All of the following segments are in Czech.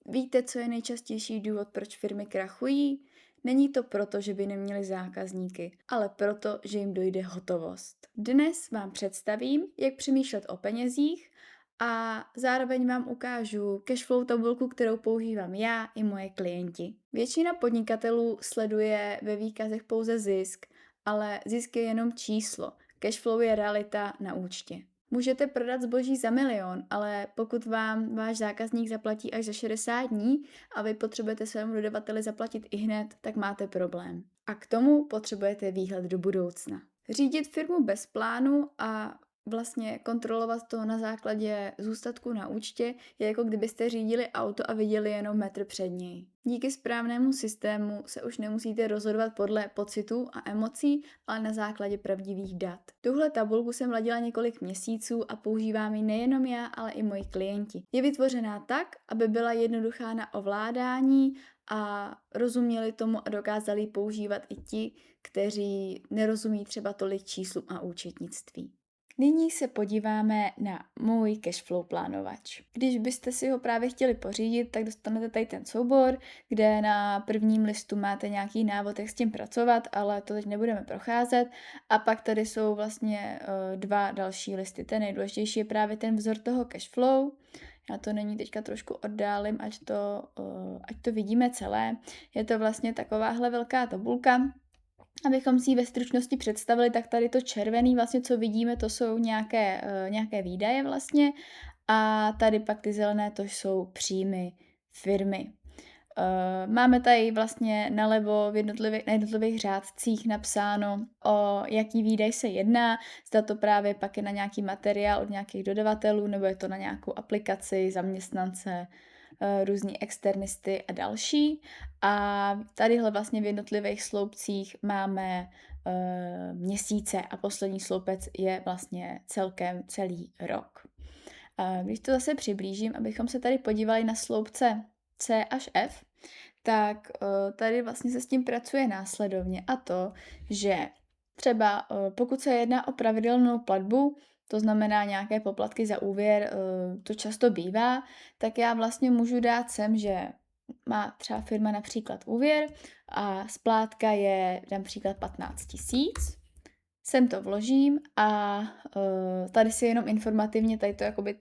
Víte, co je nejčastější důvod, proč firmy krachují? Není to proto, že by neměli zákazníky, ale proto, že jim dojde hotovost. Dnes vám představím, jak přemýšlet o penězích a zároveň vám ukážu cashflow tabulku, kterou používám já i moje klienti. Většina podnikatelů sleduje ve výkazech pouze zisk, ale zisk je jenom číslo. Cashflow je realita na účtě. Můžete prodat zboží za 1 000 000, ale pokud vám váš zákazník zaplatí až za 60 dní a vy potřebujete svému dodavateli zaplatit ihned, tak máte problém. A k tomu potřebujete výhled do budoucna. Řídit firmu bez plánu a vlastně kontrolovat to na základě zůstatku na účtě je jako kdybyste řídili auto a viděli jenom metr před něj. Díky správnému systému se už nemusíte rozhodovat podle pocitů a emocí, ale na základě pravdivých dat. Tuhle tabulku jsem ladila několik měsíců a používám ji nejenom já, ale i moji klienti. Je vytvořená tak, aby byla jednoduchá na ovládání a rozuměli tomu a dokázali ji používat i ti, kteří nerozumí třeba tolik číslům a účetnictví. Nyní se podíváme na můj cashflow plánovač. Když byste si ho právě chtěli pořídit, tak dostanete tady ten soubor, kde na prvním listu máte nějaký návod, jak s tím pracovat, ale to teď nebudeme procházet. A pak tady jsou vlastně 2 další listy. Ten nejdůležitější je právě ten vzor toho cashflow. Já to nyní teďka trošku oddálím, ať to vidíme celé. Je to vlastně takováhle velká tabulka. Abychom si ji ve stručnosti představili, tak tady to červený vlastně, co vidíme, to jsou nějaké výdaje vlastně a tady pak ty zelené, to jsou příjmy firmy. Máme tady vlastně nalevo na jednotlivých řádcích napsáno, o jaký výdaj se jedná, zda to právě pak je na nějaký materiál od nějakých dodavatelů, nebo je to na nějakou aplikaci, zaměstnance, různí externisty a další. A tadyhle vlastně v jednotlivých sloupcích máme měsíce a poslední sloupec je vlastně celkem celý rok. Když to zase přiblížím, abychom se tady podívali na sloupce C až F, tak tady vlastně se s tím pracuje následovně a to, že třeba pokud se jedná o pravidelnou platbu, to znamená nějaké poplatky za úvěr, to často bývá, tak já vlastně můžu dát sem, že má třeba firma například úvěr a splátka je například 15 000. Sem to vložím a tady si jenom informativně, tady to jakoby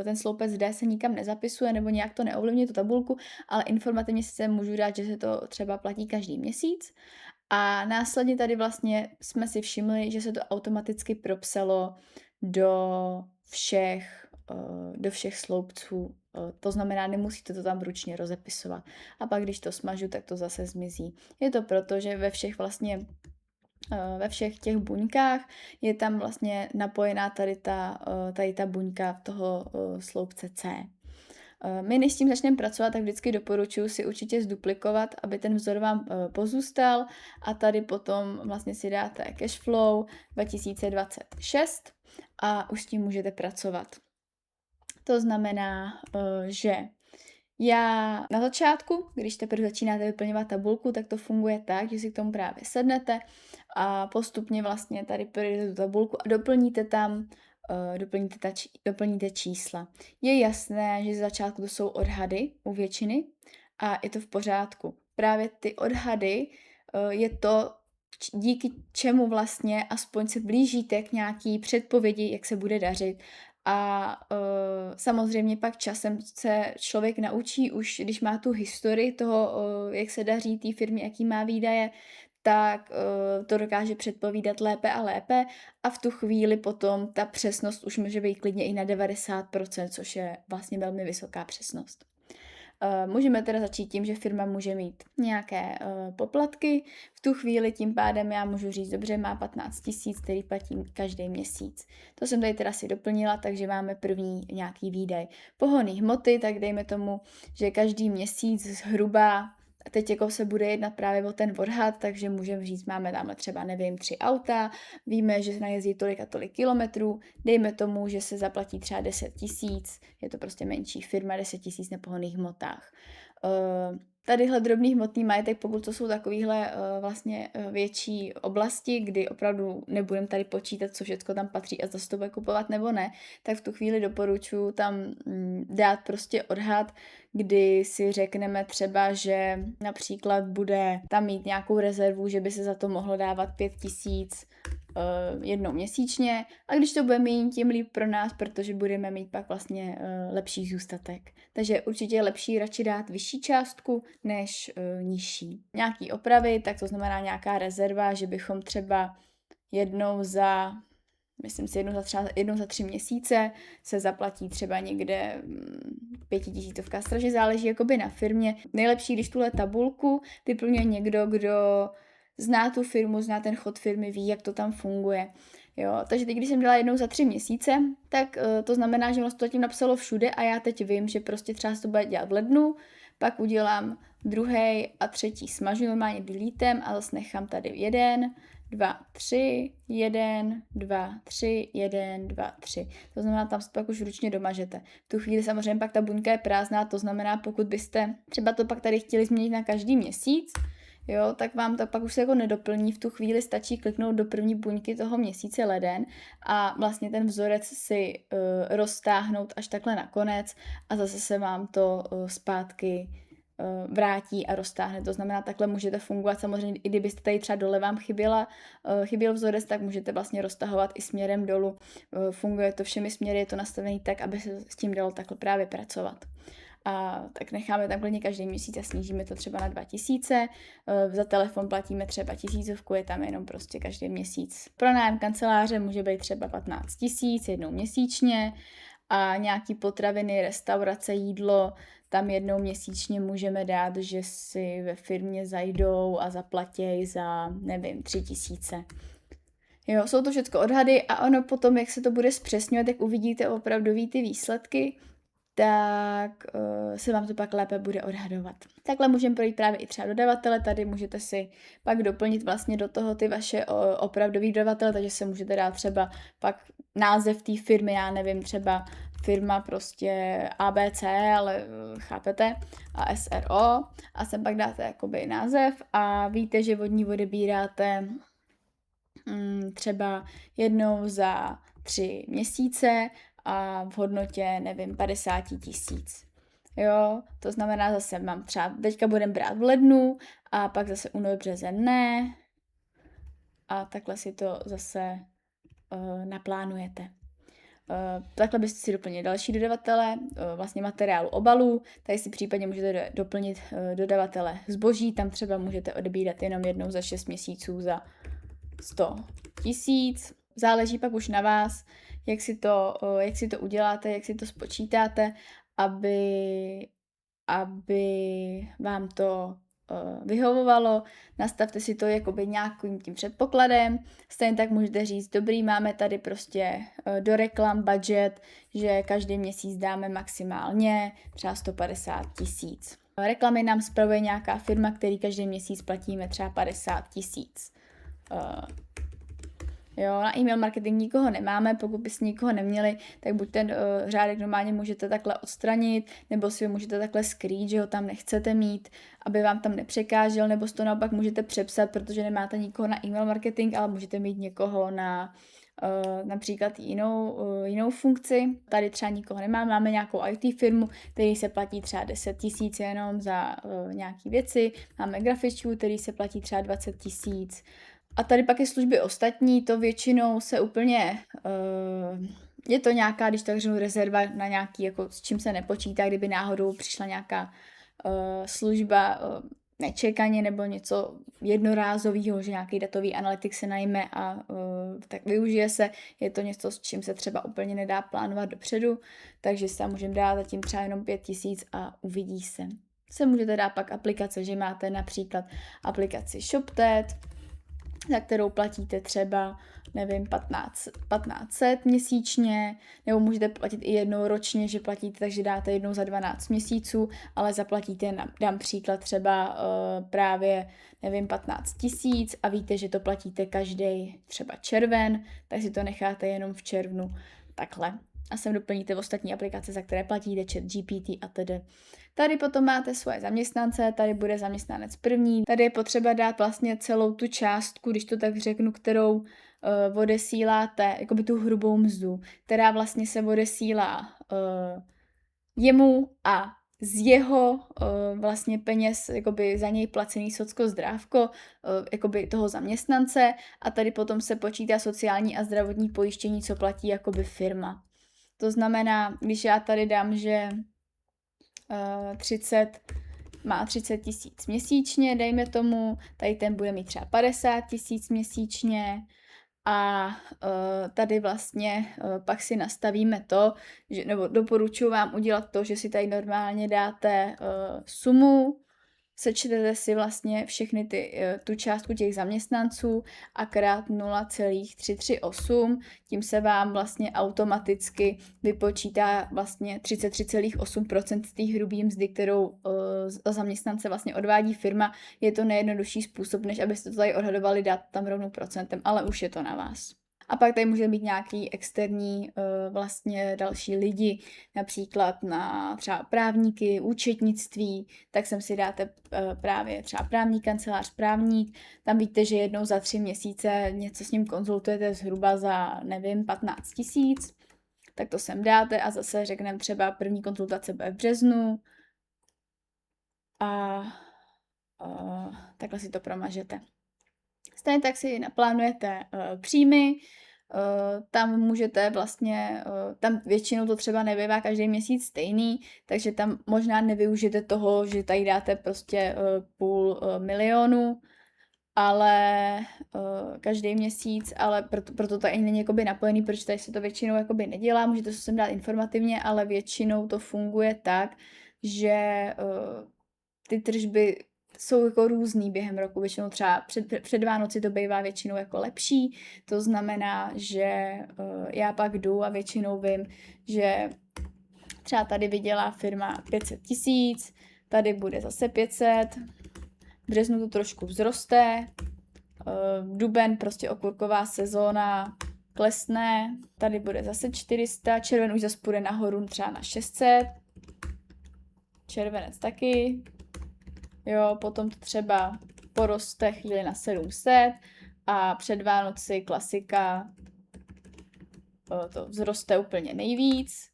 ten sloupec D se nikam nezapisuje nebo nějak to neovlivňuje tu tabulku, ale informativně si sem můžu dát, že se to třeba platí každý měsíc. A následně tady vlastně jsme si všimli, že se to automaticky propsalo do všech sloupců. To znamená, nemusíte to tam ručně rozepisovat. A pak, když to smažu, tak to zase zmizí. Je to proto, že ve všech těch buňkách je tam vlastně napojená tady ta buňka toho sloupce C. My než s tím začneme pracovat, tak vždycky doporučuji si určitě zduplikovat, aby ten vzor vám pozůstal a tady potom vlastně si dáte cashflow 2026 a už s tím můžete pracovat. To znamená, že já na začátku, když teprve začínáte vyplňovat tabulku, tak to funguje tak, že si k tomu právě sednete a postupně vlastně tady projdete tu tabulku a doplníte čísla. Je jasné, že z začátku to jsou odhady u většiny a je to v pořádku. Právě ty odhady je to, díky čemu vlastně aspoň se blížíte k nějaký předpovědi, jak se bude dařit. A samozřejmě pak časem se člověk naučí už, když má tu historii toho, jak se daří té firmě, jaký má výdaje, tak to dokáže předpovídat lépe a lépe a v tu chvíli potom ta přesnost už může být klidně i na 90%, což je vlastně velmi vysoká přesnost. Můžeme teda začít tím, že firma může mít nějaké poplatky. V tu chvíli tím pádem já můžu říct, dobře, má 15 000, který platím každý měsíc. To jsem tady teda si doplnila, takže máme první nějaký výdaj. Pohonné hmoty, tak dejme tomu, že každý měsíc zhruba, teď jako se bude jednat právě o ten odhad, takže můžeme říct, máme tam třeba, nevím, 3 auta, víme, že se najezdí tolik a tolik kilometrů, dejme tomu, že se zaplatí třeba 10 000, je to prostě menší firma, 10 000 na pohonných hmotách. Tadyhle drobný hmotný majetek, pokud to jsou takovýhle vlastně větší oblasti, kdy opravdu nebudeme tady počítat, co všechno tam patří a zase to bude kupovat nebo ne, tak v tu chvíli doporučuji tam dát prostě odhad, kdy si řekneme třeba, že například bude tam mít nějakou rezervu, že by se za to mohlo dávat 5 000 jednou měsíčně a když to bude méně, tím líp pro nás, protože budeme mít pak vlastně lepší zůstatek. Takže určitě je lepší radši dát vyšší částku než nižší. Nějaký opravy, tak to znamená nějaká rezerva, že bychom třeba jednou za 3 měsíce se zaplatí třeba někde 5 000, strašně záleží jakoby na firmě. Nejlepší, když tuhle tabulku vyplňuje někdo, kdo zná tu firmu, zná ten chod firmy, ví, jak to tam funguje. Jo, takže teď, když jsem dala jednou za 3 měsíce, tak to znamená, že vlastně to tím napsalo všude a já teď vím, že prostě třeba se to bude dělat v lednu, pak udělám druhý a třetí smažu normálně deletem a zase nechám tady 1, 2, 3, 1, 2, 3, 1, 2, 3. To znamená, tam se pak už ručně domažete. V tu chvíli samozřejmě pak ta buňka je prázdná, to znamená, pokud byste třeba to pak tady chtěli změnit na každý měsíc, jo, tak vám to pak už se jako nedoplní, v tu chvíli stačí kliknout do první buňky toho měsíce leden a vlastně ten vzorec si roztáhnout až takhle na konec a zase se vám to zpátky vrátí a roztáhne. To znamená, takhle můžete fungovat samozřejmě, i kdybyste tady třeba dole vám chyběl vzorec, tak můžete vlastně roztahovat i směrem dolů. Funguje to všemi směry, je to nastavené tak, aby se s tím dalo takhle právě pracovat. A tak necháme tam klidně každý měsíc a snížíme to třeba na 2 000. Za telefon platíme třeba 1000, je tam jenom prostě každý měsíc. Pro nájem kanceláře může být třeba 15 000 jednou měsíčně a nějaký potraviny, restaurace, jídlo, tam jednou měsíčně můžeme dát, že si ve firmě zajdou a zaplatěj za, nevím, 3 000. Jo, jsou to všechno odhady a ono potom, jak se to bude zpřesňovat, jak uvidíte opravdový ty výsledky, tak se vám to pak lépe bude odhadovat. Takhle můžeme projít právě i třeba dodavatele, tady můžete si pak doplnit vlastně do toho ty vaše opravdový dodavatele, takže se můžete dát třeba pak název té firmy, já nevím, třeba firma prostě ABC, ale chápete, a SRO a sem pak dáte jakoby název a víte, že od ní odebíráte třeba jednou za 3 měsíce a v hodnotě, nevím, 50 000. Jo, to znamená zase mám třeba, teďka budeme brát v lednu a pak zase únor, březen ne a takhle si to zase naplánujete. Takhle byste si doplnili další dodavatele, vlastně materiálu obalů, tady si případně můžete doplnit dodavatele zboží, tam třeba můžete odebírat jenom jednou za 6 měsíců za 100 000, záleží pak už na vás, jak si to uděláte, jak si to spočítáte, aby vám to vyhovovalo, nastavte si to jakoby nějakým tím předpokladem, stejně tak můžete říct, dobrý, máme tady prostě do reklam budget, že každý měsíc dáme maximálně třeba 150 000. Reklamy nám spravuje nějaká firma, který každý měsíc platíme třeba 50 000. Jo, na e-mail marketing nikoho nemáme, pokud byste nikoho neměli, tak buď ten řádek normálně můžete takhle odstranit, nebo si ho můžete takhle skrýt, že ho tam nechcete mít, aby vám tam nepřekážel, nebo si to naopak můžete přepsat, protože nemáte nikoho na e-mail marketing, ale můžete mít někoho na například jinou funkci. Tady třeba nikoho nemáme, máme nějakou IT firmu, který se platí třeba 10 000 jenom za nějaké věci, máme grafičku, který se platí třeba 20 000. A tady pak je služby ostatní, to většinou se úplně, je to nějaká, když tak řeknu, rezerva na nějaký, jako s čím se nepočítá, kdyby náhodou přišla nějaká služba nečekaně nebo něco jednorázového, že nějaký datový analytik se najme a tak využije se, je to něco, s čím se třeba úplně nedá plánovat dopředu, takže se můžeme dát zatím třeba jenom 5 000 a uvidí se. Se můžete dát pak aplikace, že máte například aplikaci ShopTet, za kterou platíte třeba, nevím, 1500 měsíčně, nebo můžete platit i jednou ročně, že platíte, takže dáte jednou za 12 měsíců, ale zaplatíte, dám příklad třeba právě, nevím, 15 000 a víte, že to platíte každý třeba červen, tak si to necháte jenom v červnu takhle. a sem doplníte ostatní aplikace, za které platíte, ChatGPT a tedy. Tady potom máte svoje zaměstnance, tady bude zaměstnanec první, tady je potřeba dát vlastně celou tu částku, když to tak řeknu, kterou odesíláte, jakoby tu hrubou mzdu, která vlastně se odesílá jemu a z jeho vlastně peněz jakoby za něj placený socko zdrávko jakoby toho zaměstnance a tady potom se počítá sociální a zdravotní pojištění, co platí jakoby firma. To znamená, když já tady dám, že 30 tisíc měsíčně, dejme tomu, tady ten bude mít třeba 50 tisíc měsíčně a tady vlastně pak si nastavíme to, že, nebo doporučuji vám udělat to, že si tady normálně dáte sumu, sečtete si vlastně všechny tu částku těch zaměstnanců a krát 0,338, tím se vám vlastně automaticky vypočítá vlastně 33,8% z té hrubé mzdy, kterou za zaměstnance vlastně odvádí firma. Je to nejjednodušší způsob, než abyste to tady odhadovali, dát tam rovnou procentem, ale už je to na vás. A pak tady může být nějaký externí vlastně další lidi, například na třeba právníky, účetnictví, tak sem si dáte právě třeba právní kancelář, právník, tam víte, že jednou za 3 měsíce něco s ním konzultujete zhruba za, nevím, 15 tisíc, tak to sem dáte a zase řekneme třeba první konzultace bude v březnu a takhle si to promažete. Stejně tak si naplánujete příjmy, tam můžete vlastně, tam většinou to třeba nebývá každý měsíc stejný, takže tam možná nevyužijete toho, že tady dáte prostě 500 000, ale každý měsíc, ale proto to ani není jakoby napojený, protože tady se to většinou jakoby nedělá, můžete se sem dát informativně, ale většinou to funguje tak, že ty tržby jsou jako různý během roku, většinou třeba před Vánoci to bývá většinou jako lepší, to znamená, že já pak jdu a většinou vím, že třeba tady vydělá firma 500 tisíc, tady bude zase 500, v březnu to trošku vzroste, duben, prostě okurková sezóna klesne, tady bude zase 400, červen už zase půjde nahoru třeba na 600, červenec taky, jo, potom to třeba poroste chvíli na 700 a před Vánoci klasika to vzroste úplně nejvíc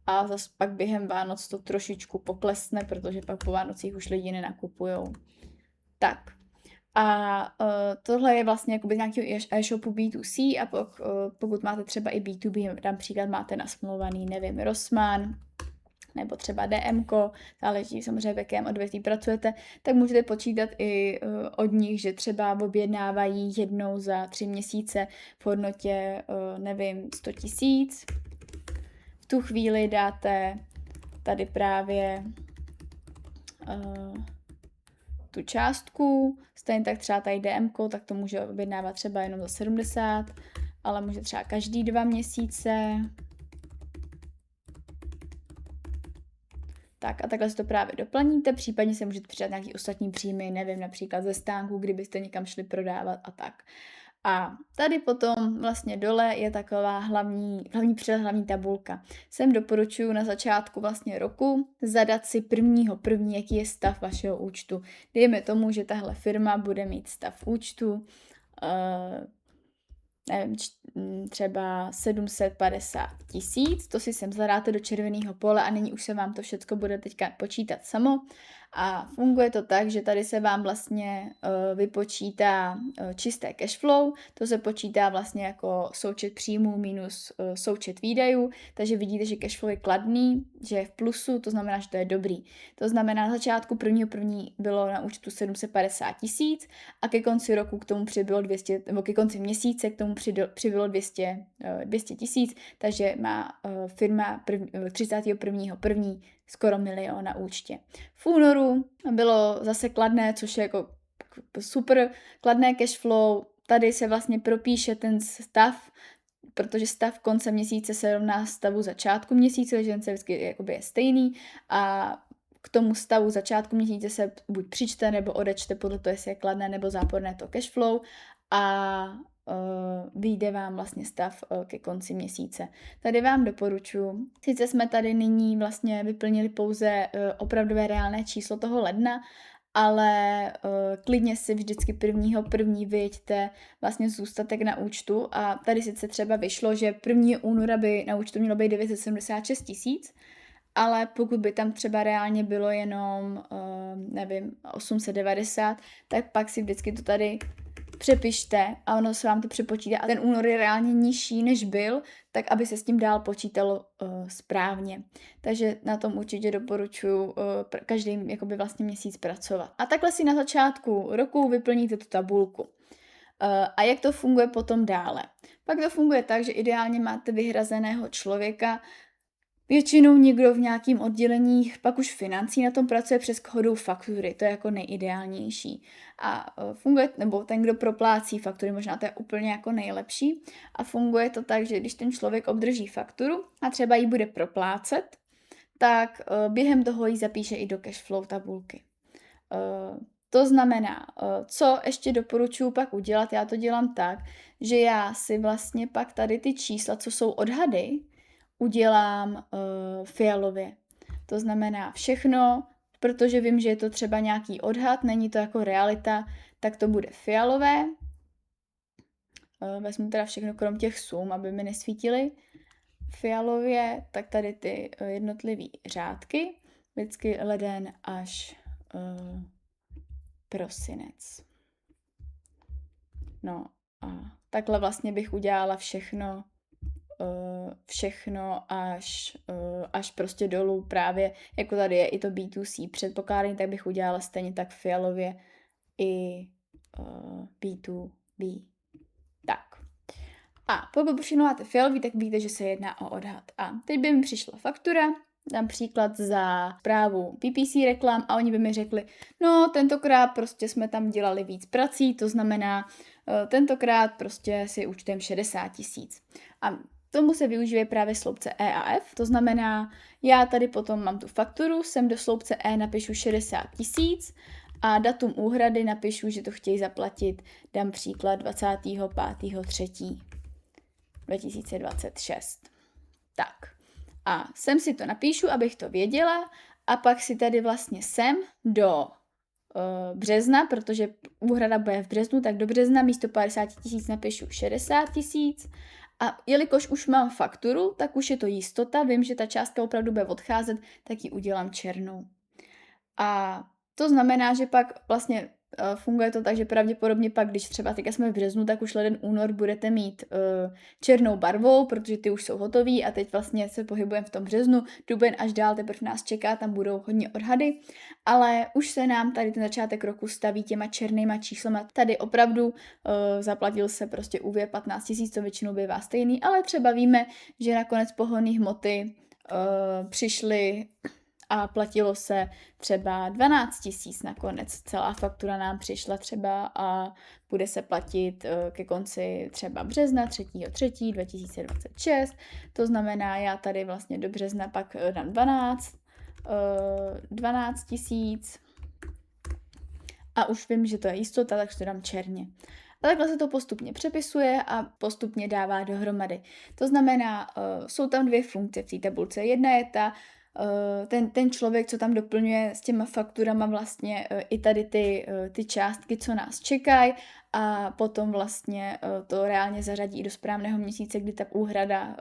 a zase pak během Vánoc to trošičku poklesne, protože pak po Vánocích už lidi nenakupujou. Tak. A tohle je vlastně jakoby nějaký e-shopu B2C a pokud máte třeba i B2B, například máte nasmluvaný, nevím, Rossmann, nebo třeba DMko, záleží samozřejmě, v jakém odvětví pracujete, tak můžete počítat i od nich, že třeba objednávají jednou za 3 měsíce v hodnotě, nevím, 100 tisíc. V tu chvíli dáte tady právě tu částku, stejně tak třeba tady DMko, tak to může objednávat třeba jenom za 70, ale může třeba každý 2 měsíce. Tak a takhle si to právě doplníte, případně se můžete přidat nějaký ostatní příjmy, nevím, například ze stánku, kdybyste někam šli prodávat a tak. A tady potom vlastně dole je taková hlavní tabulka. Sem doporučuji na začátku vlastně roku zadat si první, jaký je stav vašeho účtu. Dejme tomu, že tahle firma bude mít stav účtu, nevím, třeba 750 tisíc, to si sem zadáte do červeného pole a nyní už se vám to všechno bude teďka počítat samo a funguje to tak, že tady se vám vlastně vypočítá čisté cashflow, to se počítá vlastně jako součet příjmů minus součet výdajů, takže vidíte, že cashflow je kladný, že je v plusu, to znamená, že to je dobrý. To znamená, na začátku první bylo na účtu 750 tisíc a ke konci roku k tomu přibylo 200, nebo ke konci měsíce k tomu přibylo 200 tisíc, takže má firma 31.1. skoro 1 000 000 na účtě. V únoru bylo zase kladné, což je jako super kladné cashflow. Tady se vlastně propíše ten stav, protože stav konce měsíce se rovná stavu začátku měsíce, takže ten se vždycky je stejný a k tomu stavu začátku měsíce se buď přičte nebo odečte podle toho, jestli je kladné nebo záporné to cashflow a vyjde vám vlastně stav ke konci měsíce. Tady vám doporučuji, sice jsme tady nyní vlastně vyplnili pouze opravdové reálné číslo toho ledna, ale klidně si vždycky první vyjeďte vlastně zůstatek na účtu a tady sice třeba vyšlo, že 1. února by na účtu mělo být 976 000, ale pokud by tam třeba reálně bylo jenom, nevím, 890, tak pak si vždycky to tady přepište a ono se vám to přepočítá a ten únor je reálně nižší, než byl, tak aby se s tím dál počítalo správně. Takže na tom určitě doporučuji každý jakoby vlastně měsíc pracovat. A takhle si na začátku roku vyplníte tu tabulku. A jak to funguje potom dále? Pak to funguje tak, že ideálně máte vyhrazeného člověka, většinou někdo v nějakém oddělení, pak už financí na tom pracuje přes kódu faktury, to je jako nejideálnější. A funguje, nebo ten, kdo proplácí faktury, možná to je úplně jako nejlepší. A funguje to tak, že když ten člověk obdrží fakturu a třeba ji bude proplácet, tak během toho ji zapíše i do cashflow tabulky. To znamená, co ještě doporučuji pak udělat, já to dělám tak, že já si vlastně pak tady ty čísla, co jsou odhady, udělám fialově. To znamená všechno, protože vím, že je to třeba nějaký odhad, není to jako realita, tak to bude fialové. Vezmu teda všechno krom těch sum, aby mi nesvítily fialově, tak tady ty jednotlivé řádky, vždycky leden až prosinec. No a takhle vlastně bych udělala všechno až prostě dolů právě, jako tady je i to B2C předpokládání, tak bych udělala stejně tak fialově i B2B. Tak. A pokud všechno máte fialový, tak víte, že se jedná o odhad. A teď by mi přišla faktura, dám příklad za zprávu PPC reklam a oni by mi řekli, no tentokrát prostě jsme tam dělali víc prací, to znamená tentokrát prostě si účtujeme 60 000. A tomu se využije právě sloupce E a F, to znamená, já tady potom mám tu fakturu, sem do sloupce E napíšu 60 000 a datum úhrady napíšu, že to chtějí zaplatit, dám příklad 25.3.2026. Tak. A sem si to napíšu, abych to věděla a pak si tady vlastně sem do března, protože úhrada bude v březnu, tak do března místo 50 000 napíšu 60 000 a jelikož už mám fakturu, tak už je to jistota, vím, že ta částka opravdu bude odcházet, tak ji udělám černou. A to znamená, že pak vlastně funguje to tak, že pravděpodobně pak, když třeba teďka jsme v březnu, tak už leden, únor budete mít černou barvou, protože ty už jsou hotový a teď vlastně se pohybujeme v tom březnu, duben až dál teprve nás čeká, tam budou hodně odhady, ale už se nám tady ten začátek roku staví těma černýma číslama. Tady opravdu zaplatil se prostě úvěr 15 000, to většinou bývá stejný, ale třeba víme, že nakonec pohonné hmoty přišly a platilo se třeba 12 000 nakonec. Celá faktura nám přišla třeba a bude se platit ke konci třeba března 3.3.2026. To znamená, já tady vlastně do března pak dám 12 000 a už vím, že to je jistota, takže to dám černě. A takhle se to postupně přepisuje a postupně dává dohromady. To znamená, jsou tam dvě funkce v té tabulce. Jedna je ta, ten člověk, co tam doplňuje s těma fakturama vlastně i tady ty částky, co nás čekají a potom vlastně to reálně zařadí do správného měsíce, kdy ta úhrada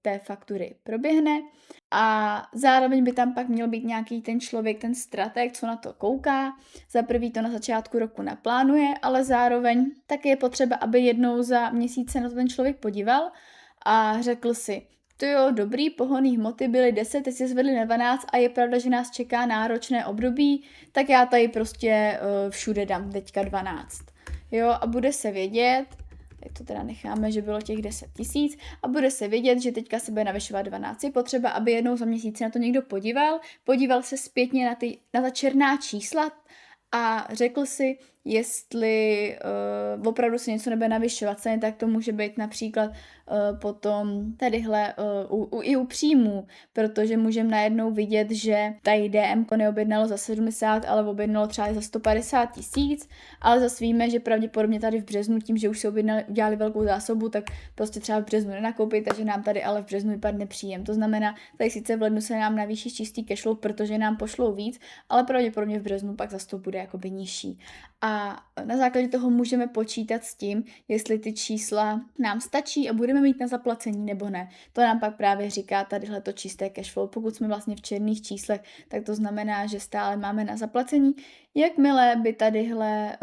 té faktury proběhne. A zároveň by tam pak měl být nějaký ten člověk, ten strateg, co na to kouká. Za prvý to na začátku roku naplánuje, ale zároveň taky je potřeba, aby jednou za měsíc se na to ten člověk podíval a řekl si, to jo, dobrý, pohonný hmoty byly 10, teď se zvedly na 12 a je pravda, že nás čeká náročné období, tak já tady prostě všude dám teďka 12. Jo, a bude se vědět, teď to teda necháme, že bylo těch 10 000 a bude se vědět, že teďka se bude navyšovat 12. Je potřeba, aby jednou za měsíc na to někdo podíval se zpětně na ta černá čísla a řekl si, jestli opravdu se něco nebude navyšovat ceny, tak to může být například potom tadyhle i u příjmů, protože můžeme najednou vidět, že tady DM neobjednalo za 70, ale objednalo třeba za 150 tisíc, ale zase víme, že pravděpodobně tady v březnu tím, že už se udělali velkou zásobu, tak prostě třeba v březnu nenakoupí, takže nám tady ale v březnu vypadne příjem. To znamená, tady sice v lednu se nám navýší čistý cashflow, protože nám pošlou víc, ale pravděpodobně v březnu pak zase to bude jakoby nižší. A na základě toho můžeme počítat s tím, jestli ty čísla nám stačí a budeme mít na zaplacení nebo ne. To nám pak právě říká tadyhle to čisté cashflow. Pokud jsme vlastně v černých číslech, tak to znamená, že stále máme na zaplacení. Jakmile by tadyhle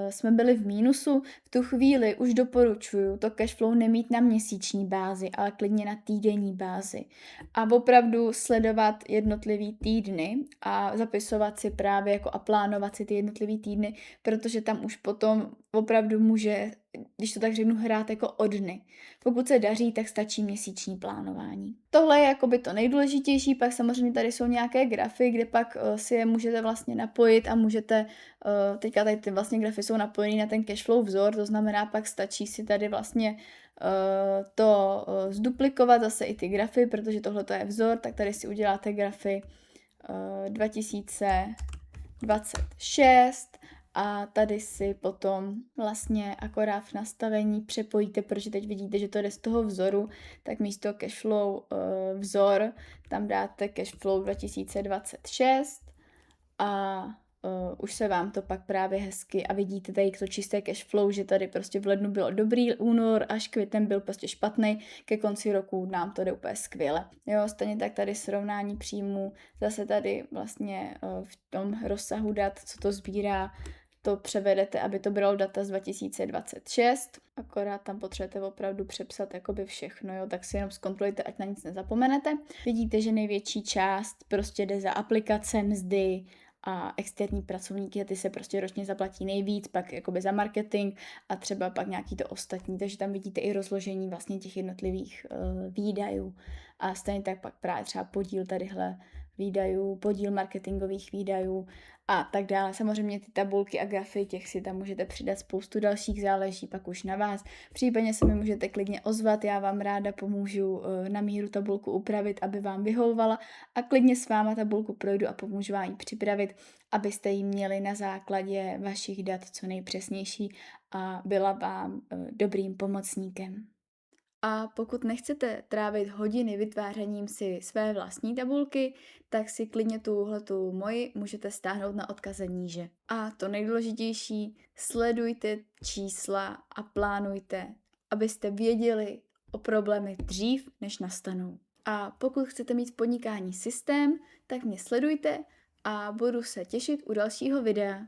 jsme byli v mínusu, v tu chvíli už doporučuju to cashflow nemít na měsíční bázi, ale klidně na týdenní bázi. A opravdu sledovat jednotlivý týdny a zapisovat si právě jako a plánovat si ty jednotlivý týdny, protože tam už potom opravdu může, když to tak řeknu, hrát jako o dny. Pokud se daří, tak stačí měsíční plánování. Tohle je jakoby to nejdůležitější, pak samozřejmě tady jsou nějaké grafy, kde pak si je můžete vlastně napojit a můžete, teďka tady ty vlastně grafy jsou napojený na ten cashflow vzor, to znamená pak stačí si tady vlastně to zduplikovat zase i ty grafy, protože tohle je vzor, tak tady si uděláte grafy 2026 a tady si potom vlastně akorát v nastavení přepojíte, protože teď vidíte, že to jde z toho vzoru, tak místo cashflow vzor tam dáte cashflow 2026 a už se vám to pak právě hezky a vidíte tady to čisté cashflow, že tady prostě v lednu bylo dobrý, únor až květen byl prostě špatný, ke konci roku nám to jde úplně skvěle. Jo, stejně tak tady srovnání příjmů, zase tady vlastně v tom rozsahu dat, co to sbírá, to převedete, aby to bylo data z 2026, akorát tam potřebujete opravdu přepsat jakoby všechno, jo, tak si jenom zkontrolujte, ať na nic nezapomenete. Vidíte, že největší část prostě jde za aplikace, mzdy a externí pracovníky, a ty se prostě ročně zaplatí nejvíc, pak jakoby za marketing a třeba pak nějaký to ostatní, takže tam vidíte i rozložení vlastně těch jednotlivých výdajů a stejně tak pak právě třeba podíl tadyhle výdajů, podíl marketingových výdajů a tak dále. Samozřejmě ty tabulky a grafy, těch si tam můžete přidat spoustu dalších, záleží pak už na vás. Případně se mi můžete klidně ozvat, já vám ráda pomůžu na míru tabulku upravit, aby vám vyhovovala a klidně s váma tabulku projdu a pomůžu vám ji připravit, abyste ji měli na základě vašich dat co nejpřesnější a byla vám dobrým pomocníkem. A pokud nechcete trávit hodiny vytvářením si své vlastní tabulky, tak si klidně tuhletu moji můžete stáhnout na odkaze níže. A to nejdůležitější, sledujte čísla a plánujte, abyste věděli o problémech dřív, než nastanou. A pokud chcete mít v podnikání systém, tak mě sledujte a budu se těšit u dalšího videa.